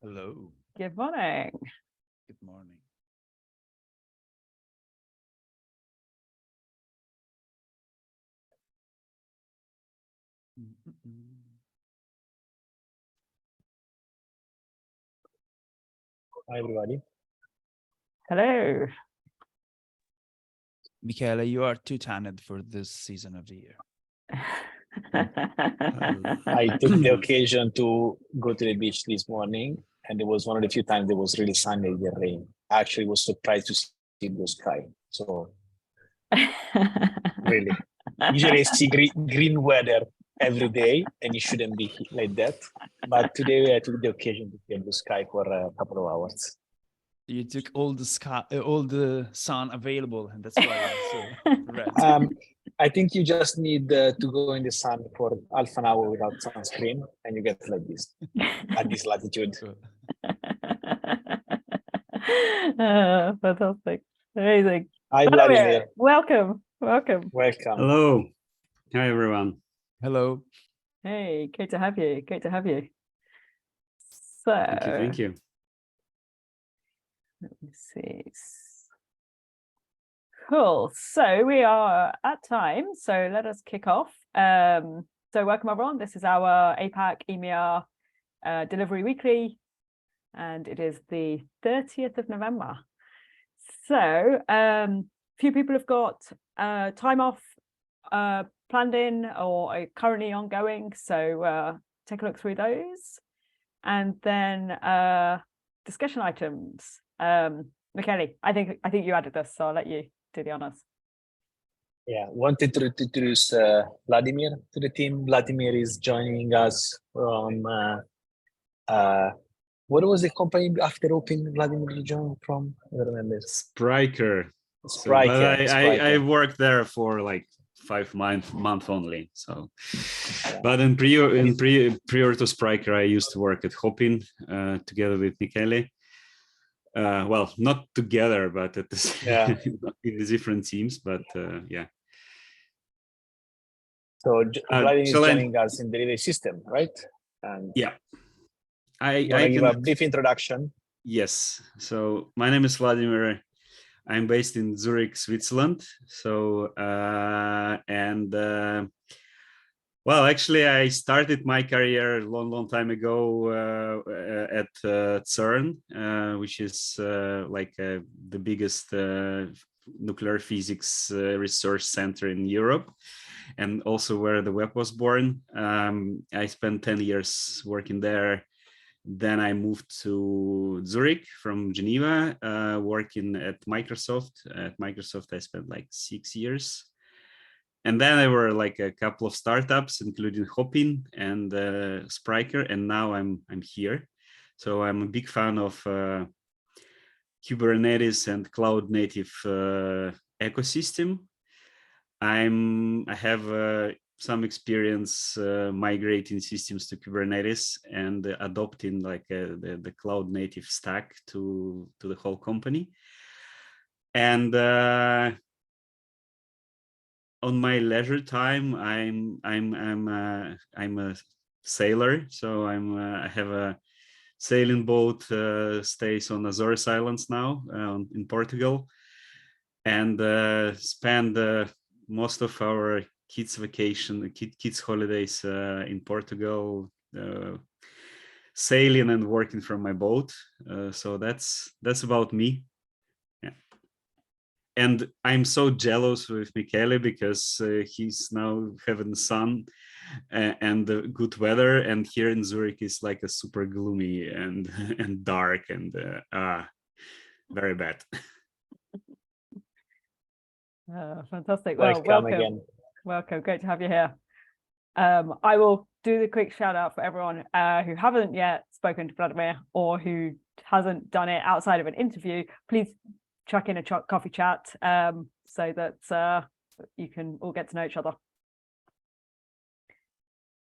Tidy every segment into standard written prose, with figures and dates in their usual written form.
Hello. Good morning. Good morning. Hi, everybody. Hello. Michaela, you are too tanned for this season of the year. I took the occasion to go to the beach this morning, and it was one of the few times it was really sunny in the rain. I actually was surprised to see blue sky. So really, usually I see green weather every day, and it shouldn't be like that. But today I took the occasion to see blue sky for a couple of hours. You took all the sky, all the sun available, and that's why it's so red. I think you just need to go in the sun for half an hour without sunscreen, and you get like this at this latitude. Fantastic. Amazing. Hi, Vladimir. Welcome. Welcome. Hello. Hi, everyone. Hello. Hey, great to have you. Great to have you. So, Thank you. let me see. Cool. So we are at time. So let us kick off. So welcome everyone. This is our APAC EMEA Delivery Weekly, and it is the 30th of November. So few people have got time off planned in or are currently ongoing. So take a look through those, and then discussion items. Michele, I think you added this, so I'll let you do the honors. Yeah, wanted to introduce Vladimir to the team. Vladimir is joining us from what was the company after Open Vladimir joined from? I don't remember. Spriker. Spriker. So, I worked there for like 5 months only. So, but in prior to Spriker, I used to work at Hopin together with Michele. Well, not together, but at the in the different teams. But yeah. So Vladimir is joining us in delivery system, right? And yeah. I can give a brief introduction. Yes. So my name is Vladimir. I'm based in Zurich, Switzerland. So well, actually, I started my career a long time ago at CERN, which is like the biggest nuclear physics research center in Europe, and also where the web was born. I spent 10 years working there. Then I moved to Zurich from Geneva, working at Microsoft. At Microsoft, I spent like 6 years. And then there were like a couple of startups, including Hopin and Spriker, and now I'm here. So I'm a big fan of Kubernetes and cloud native ecosystem. I have some experience migrating systems to Kubernetes and adopting like the cloud native stack to the whole company. And on my leisure time, I'm a sailor, so I have a sailing boat stays on Azores Islands now in Portugal, and spend most of our kids' holidays in Portugal, sailing and working from my boat. So that's about me. And I'm so jealous with Michele because he's now having sun and good weather, and here in Zurich is like a super gloomy and and dark and very bad. Fantastic. Well, welcome again. Welcome. Great to have you here. I will do the quick shout out for everyone who haven't yet spoken to Vladimir or who hasn't done it outside of an interview. Please chuck in a coffee chat so that you can all get to know each other.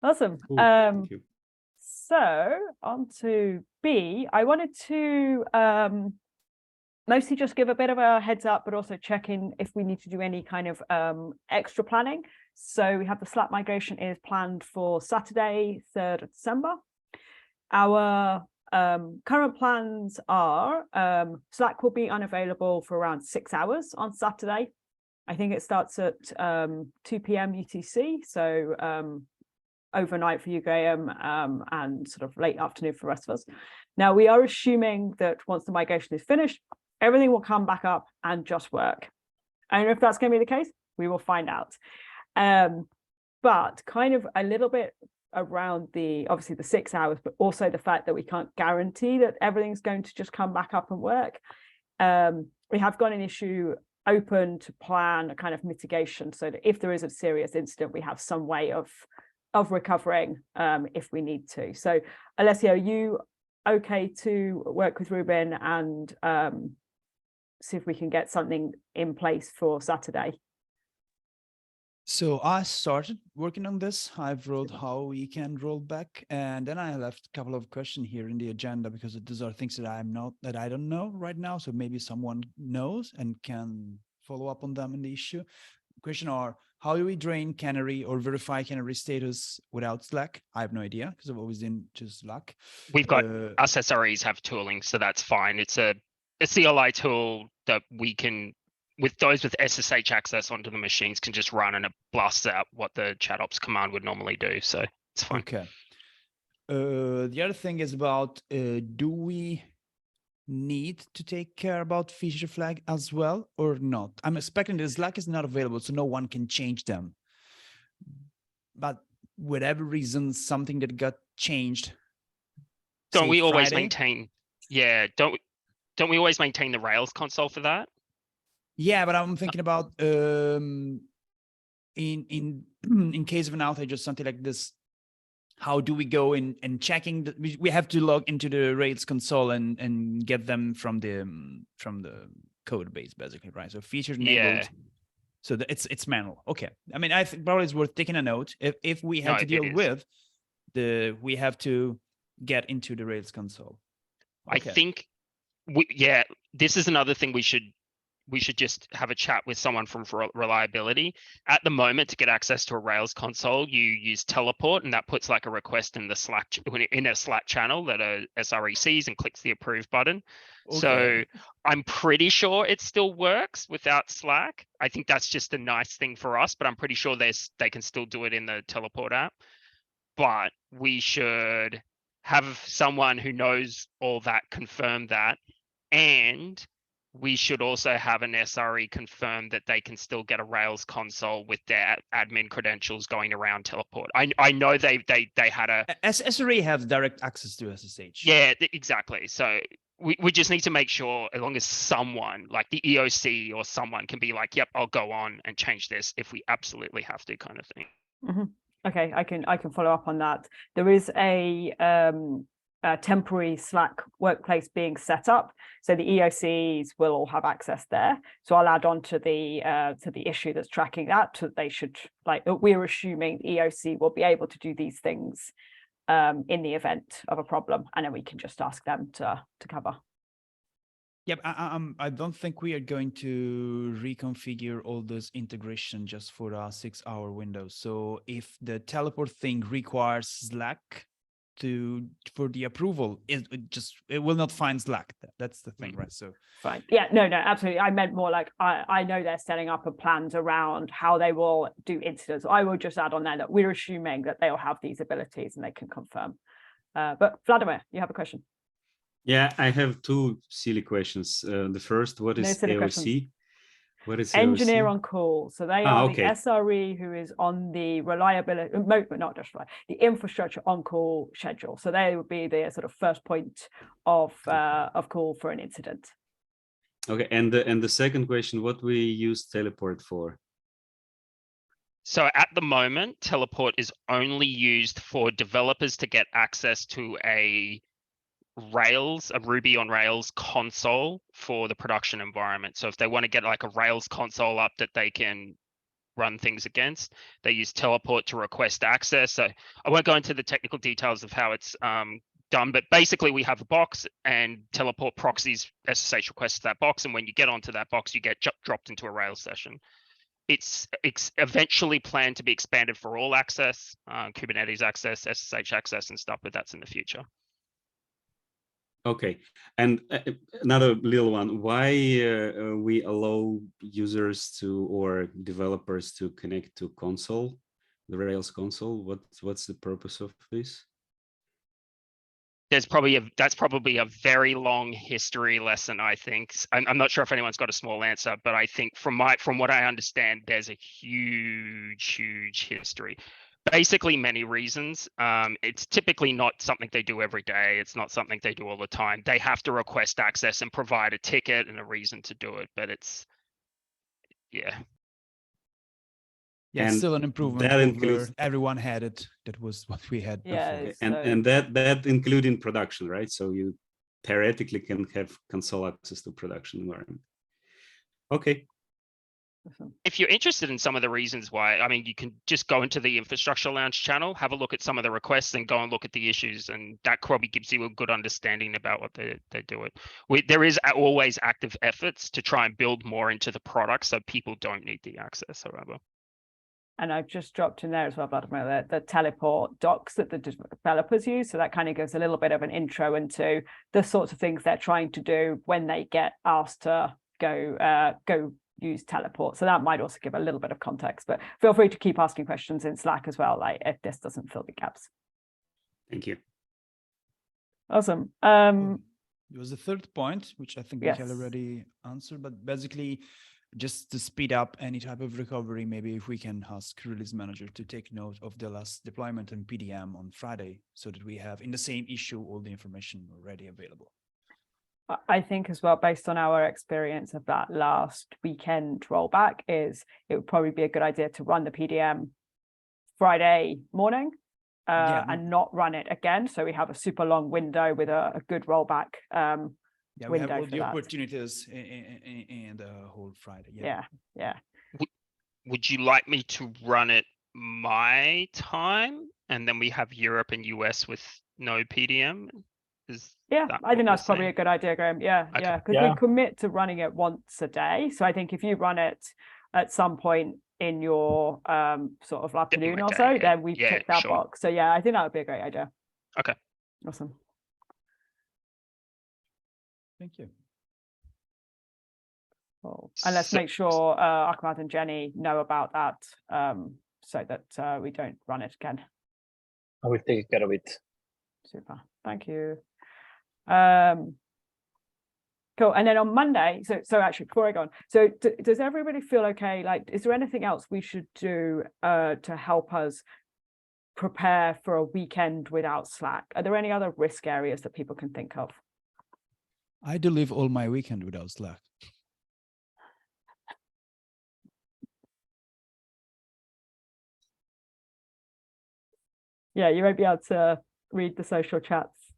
Awesome. Cool. Thank you. So on to B. I wanted to mostly just give a bit of a heads up, but also check in if we need to do any kind of extra planning. So we have the SLAP migration is planned for Saturday, 3rd of December. Our Current plans are Slack will be unavailable for around 6 hours on Saturday. I think it starts at 2 p.m. UTC, so overnight for you, Graham, and sort of late afternoon for the rest of us. Now, we are assuming that once the migration is finished, everything will come back up and just work. And if that's going to be the case, we will find out. But kind of a little bit around obviously the 6 hours, but also the fact that we can't guarantee that everything's going to just come back up and work. We have got an issue open to plan a kind of mitigation so that if there is a serious incident, we have some way of recovering if we need to. So Alessio, are you okay to work with Ruben and see if we can get something in place for Saturday? So I started working on this. I've wrote how we can roll back, and then I left a couple of questions here in the agenda because these are things that I don't know right now. So maybe someone knows and can follow up on them in the issue. Question are, how do we drain canary or verify canary status without Slack? I have no idea because I've always done just Slack. We've got us SREs have tooling, so that's fine. It's a CLI tool that we can, with those with SSH access onto the machines, can just run and it blasts out what the ChatOps command would normally do. So it's fine. Okay. The other thing is about, do we need to take care about feature flag as well or not? I'm expecting that Slack is not available, so no one can change them. But whatever reason, something that got changed. Don't say we always Friday? maintain? Yeah. Don't we always maintain the Rails console for that? Yeah, but I'm thinking about in case of an outage or something like this, how do we go in and checking we have to log into the Rails console and get them from the code base basically, right? So features enabled. Yeah. So it's manual. Okay. I mean, I think probably it's worth taking a note. If we have No, to it deal is. with we have to get into the Rails console. I Okay. think this is another thing we should just have a chat with someone from reliability. At the moment, to get access to a Rails console, you use Teleport, and that puts like a request in the Slack in a Slack channel that a SRE sees and clicks the approve button. Okay. So I'm pretty sure it still works without Slack. I think that's just a nice thing for us, but I'm pretty sure they can still do it in the Teleport app. But we should have someone who knows all that confirm that, and we should also have an SRE confirm that they can still get a Rails console with their admin credentials going around Teleport. I know they had a SRE have direct access to SSH. yeah, exactly. So we just need to make sure, as long as someone like the EOC or someone can be like, yep, I'll go on and change this if we absolutely have to, kind of thing. Mm-hmm. Okay, I can follow up on that. There is a temporary Slack workplace being set up, so the EOCs will all have access there. So I'll add on to the issue that's tracking that. So they should, like, we're assuming the EOC will be able to do these things in the event of a problem, and then we can just ask them to cover. Yep, I don't think we are going to reconfigure all this integration just for a 6-hour window. So if the teleport thing requires Slack for the approval, it will not find Slack. That's the thing, right? So fine. Yeah, no, absolutely. I meant more like I know they're setting up a plans around how they will do incidents. I will just add on there that we're assuming that they'll have these abilities and they can confirm. But Vladimir, you have a question. Yeah, I have two silly questions. The first, what is silly AOC? questions. What is Engineer AOC? on call. So they are okay. the SRE who is on the reliability, not just the infrastructure on call schedule. So they would be the sort of first point of call for an incident. Okay, and the second question, what we use Teleport for? So at the moment, Teleport is only used for developers to get access to a Ruby on Rails console for the production environment. So if they want to get like a Rails console up that they can run things against, they use Teleport to request access. So I won't go into the technical details of how it's done, but basically we have a box and Teleport proxies SSH requests to that box. And when you get onto that box, you get dropped into a Rails session. It's eventually planned to be expanded for all access, Kubernetes access, SSH access and stuff, but that's in the future. Okay, and another little one. Why we allow users to or developers to connect to console, the Rails console? What's the purpose of this? That's probably a very long history lesson, I think. I'm not sure if anyone's got a small answer, but I think from what I understand, there's a huge history. Basically, many reasons. It's typically not something they do every day. It's not something they do all the time. They have to request access and provide a ticket and a reason to do it. But yeah. Yeah, it's And still an improvement that over includes- everyone had it. That was what we had Yeah, before. it's- And that including production, right? So you theoretically can have console access to production environment. Okay. If you're interested in some of the reasons why, I mean, you can just go into the Infrastructure Lounge channel, have a look at some of the requests and go and look at the issues. And that probably gives you a good understanding about what they do it. There is always active efforts to try and build more into the product so people don't need the access, however. And I've just dropped in there as well, Vladimir, the teleport docs that the developers use. So that kind of gives a little bit of an intro into the sorts of things they're trying to do when they get asked to go use teleport. So that might also give a little bit of context, but feel free to keep asking questions in Slack as well, like if this doesn't fill the gaps. Thank you. Awesome. It was the third point, which I think Yes. Michael already answered, but basically just to speed up any type of recovery, maybe if we can ask release manager to take note of the last deployment and PDM on Friday so that we have in the same issue all the information already available. I think as well, based on our experience of that last weekend rollback, is it would probably be a good idea to run the PDM Friday morning and not run it again. So we have a super long window with a good rollback. Yeah, we have window all for the that. opportunities in the whole Friday. Yeah. Would you like me to run it my time and then we have Europe and US with no PDM? Yeah, that I think what that's you're probably a saying? good idea, Graham. Yeah, Okay. yeah, because Yeah. we commit to running it once a day. So I think if you run it at some point in your sort of afternoon my or day, so, yeah. then we've Yeah, ticked that sure. box. So yeah, I think that would be a great idea. Okay. Awesome. Thank you. Cool. And let's So- make sure Ahmad and Jenny know about that so that we don't run it again. I will take care of it. Super. Thank you. Cool. And then on Monday, so actually before I go on, so does everybody feel okay? Like, is there anything else we should do to help us prepare for a weekend without Slack? Are there any other risk areas that people can think of? I do live all my weekend without Slack. Yeah, you won't be able to read the social chats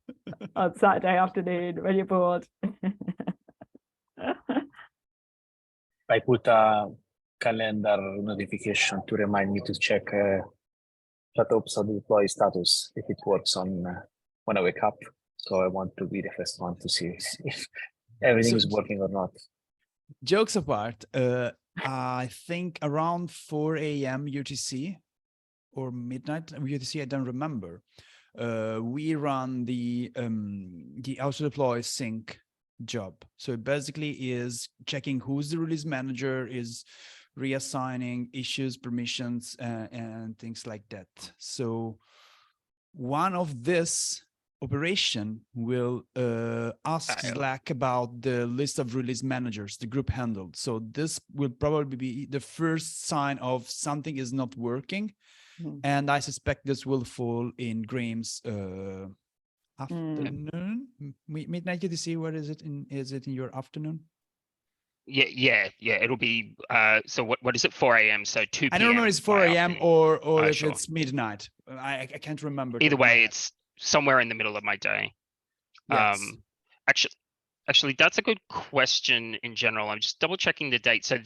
on Saturday afternoon when you're bored. I put a calendar notification to remind me to check ChatOps or deploy status if it works on when I wake up. So I want to be the first one to see if everything So- is working or not. Jokes apart, I think around 4 a.m. UTC or midnight UTC, I don't remember. We run the auto deploy sync job. So it basically is checking who's the release manager, is reassigning issues, permissions, and things like that. So one of this operation will ask Slack about the list of release managers, the group handled. So this will probably be the first sign of something is not working. And I suspect this will fall in Graham's afternoon, midnight UTC. What is it in? Is it in your afternoon? Yeah. It'll be so what is it? 4 a.m. So 2 p.m. I don't remember if it's 4 my a.m. afternoon. or if Sure. it's midnight. I can't remember. Either top of my way, head. it's somewhere in the middle of my day. Yes. Actually, that's a good question in general. I'm just double checking the date. So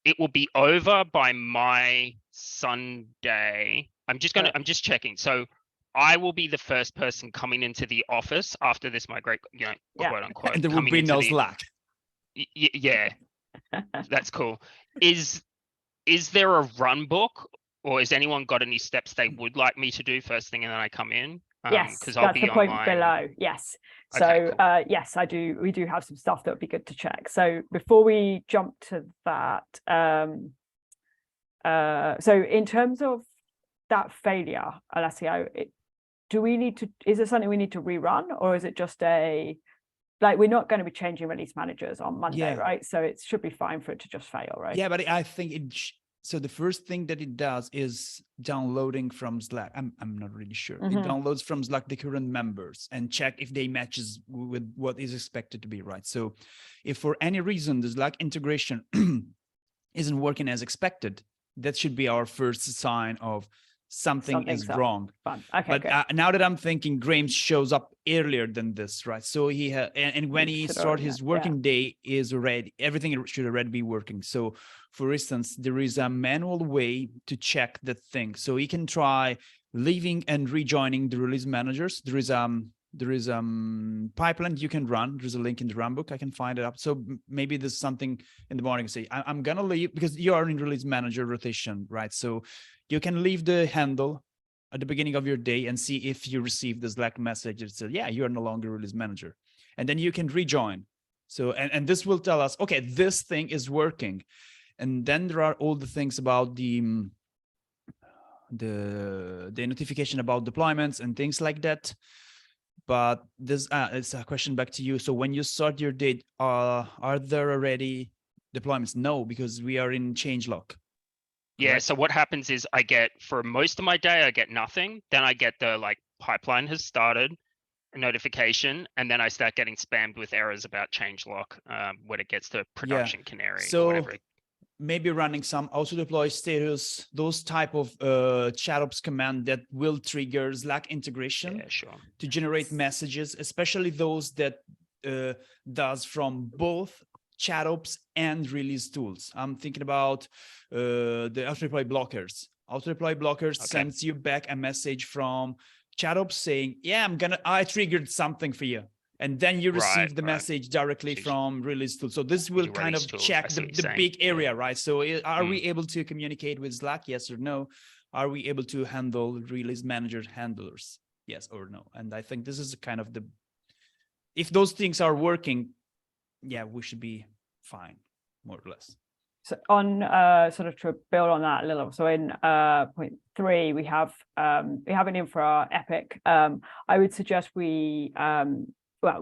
it will be over by my Sunday. I'm just checking. So I will be the first person coming into the office after this migrate, Yeah. quote unquote. And there will coming be into no the- Slack. Yeah, that's cool. Is there a run book, or has anyone got any steps they would like me to do first thing and then I come in? Yes, Because I'll that's be the point online. below. Yes. So Okay, cool. yes, I do. We do have some stuff that would be good to check. So before we jump to that, so in terms of that failure, Alessio, do we need to? Is it something we need to rerun, or is it just like we're not going to be changing release managers on Monday, Yeah. right? So it should be fine for it to just fail, right? Yeah, but I think so the first thing that it does is downloading from Slack. I'm not really sure. It Mhm. downloads from Slack the current members and check if they matches with what is expected to be, right? So if for any reason the Slack integration isn't working as expected, that should be our first sign of something is Something's up. wrong. Fine. Okay, But good. now that I'm thinking, Graham shows up earlier than this, right? So he and when he should start already his have- working day is already everything should already be working. So, for instance, there is a manual way to check the thing. So he can try leaving and rejoining the release managers. There is pipeline you can run. There's a link in the runbook. I can find it up. So maybe there's something in the morning. Say I'm gonna leave because you are in release manager rotation, right? So you can leave the handle at the beginning of your day and see if you receive the Slack message that says, yeah, you are no longer release manager. And then you can rejoin. So, and this will tell us, okay, this thing is working. And then there are all the things about the notification about deployments and things like that. But this it's a question back to you. So when you start your day, are there already deployments? No, because we are in changelog. Yeah, Correct? so what happens is I get, for most of my day, I get nothing. Then I get the like pipeline has started, a notification, and then I start getting spammed with errors about changelog when it gets to production canary So or whatever. maybe running some auto deploy status, those type of chat ops command that will trigger Slack integration Yeah, sure. to generate messages, especially those that does from both chat ops and release tools. I'm thinking about the auto deploy blockers. Auto deploy blockers sends you back a message from chat ops saying, yeah, I triggered something for you. And then you receive the message directly from release tool. So this will kind of check the big area, right? So are we able to communicate with Slack? Yes or no? Are we able to handle release manager handlers? Yes or no? And I think this is kind of if those things are working, yeah, we should be fine, more or less. So on sort of to build on that a little, so in point 3 we have an infra epic. I would suggest we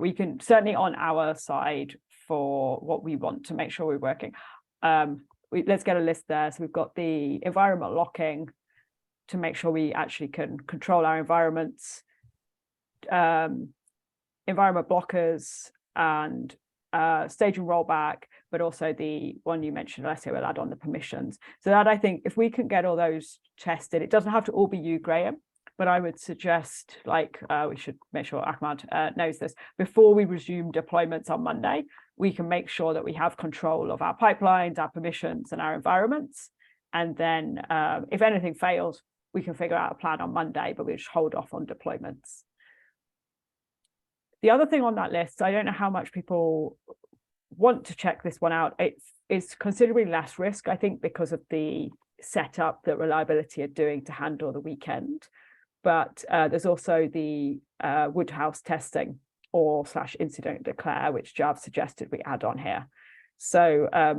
we can certainly on our side for what we want to make sure we're working. Let's get a list there. So we've got the environment locking to make sure we actually can control our environments, environment blockers, and staging rollback, but also the one you mentioned, Alessio, will add on the permissions. So that, I think, if we can get all those tested, it doesn't have to all be you, Graham, but I would suggest, like, we should make sure Ahmad knows this, before we resume deployments on Monday, we can make sure that we have control of our pipelines, our permissions, and our environments. And then if anything fails, we can figure out a plan on Monday, but we just hold off on deployments. The other thing on that list, I don't know how much people want to check this one out. It's considerably less risk, I think, because of the setup that Reliability are doing to handle the weekend. But there's also the Woodhouse testing or /incident declare, which Jav suggested we add on here. So I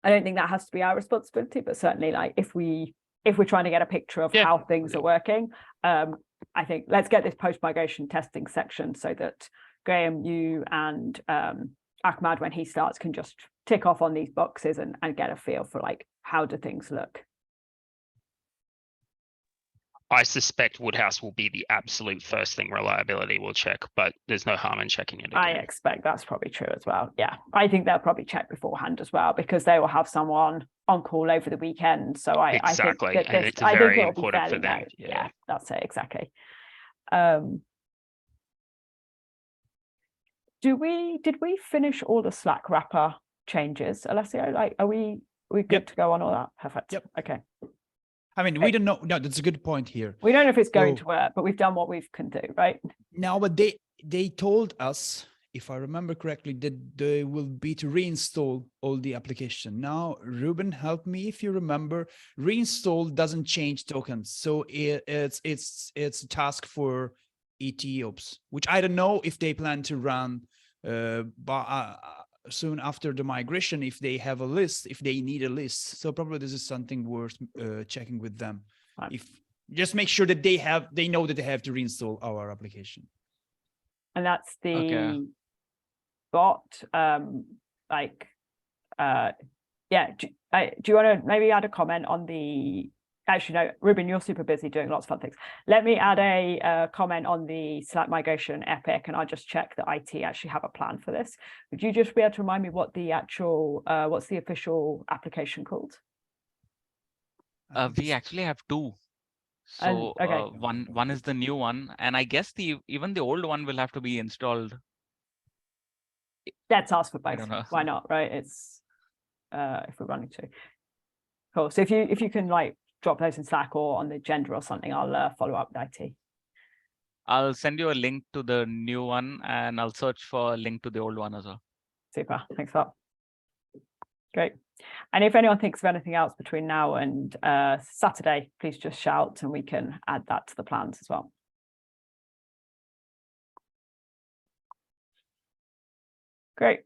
don't think that has to be our responsibility, but certainly, like, if we're trying to get a picture of how things are working, I think let's get this post-migration testing section so that Graham, you and Ahmad, when he starts, can just tick off on these boxes and get a feel for, like, how do things look. I suspect Woodhouse will be the absolute first thing Reliability will check, but there's no harm in checking it again. I expect that's probably true as well. Yeah, I think they'll probably check beforehand as well, because they will have someone on call over the weekend. So I think that and it's very important for them. Yeah, that's it, exactly. Did we finish all the Slack wrapper changes, Alessio? Like, are we good to go on all that? Perfect. Yep. Okay. I mean, we don't know. No, that's a good point here. We don't know if it's going to work, but we've done what we can do, right? Now, but they told us, if I remember correctly, that they will be to reinstall all the application. Now, Ruben, help me if you remember. Reinstall doesn't change tokens, so it's a task for ET ops, which I don't know if they plan to run soon after the migration, if they have a list, if they need a list. So probably this is something worth checking with them. Right. If just make sure that they know that they have to reinstall our application. And that's the Okay. bot. Yeah. Do you want to maybe add a comment on the? Actually, no, Ruben, you're super busy doing lots of fun things. Let me add a comment on the Slack migration epic, and I'll just check that IT actually have a plan for this. Would you just be able to remind me what the actual, what's the official application called? I think We it's- actually have two. And- So okay. one is the new one, and I guess even the old one will have to be installed. Let's ask for I both. don't know. Why not? Right? It's if we're running two. Cool. So if you can like drop those in Slack or on the agenda or something, I'll follow up with IT. I'll send you a link to the new one, and I'll search for a link to the old one as well. Super. Thanks a lot. Great. And if anyone thinks of anything else between now and Saturday, please just shout and we can add that to the plans as well. Great.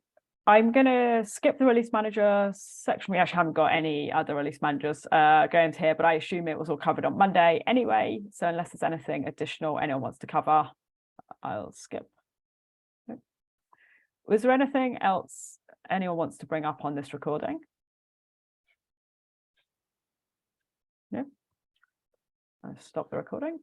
I'm going to skip the release manager section. We actually haven't got any other release managers going to here, but I assume it was all covered on Monday anyway. So unless there's anything additional anyone wants to cover, I'll skip. Was there anything else anyone wants to bring up on this recording? No? I'll stop the recording.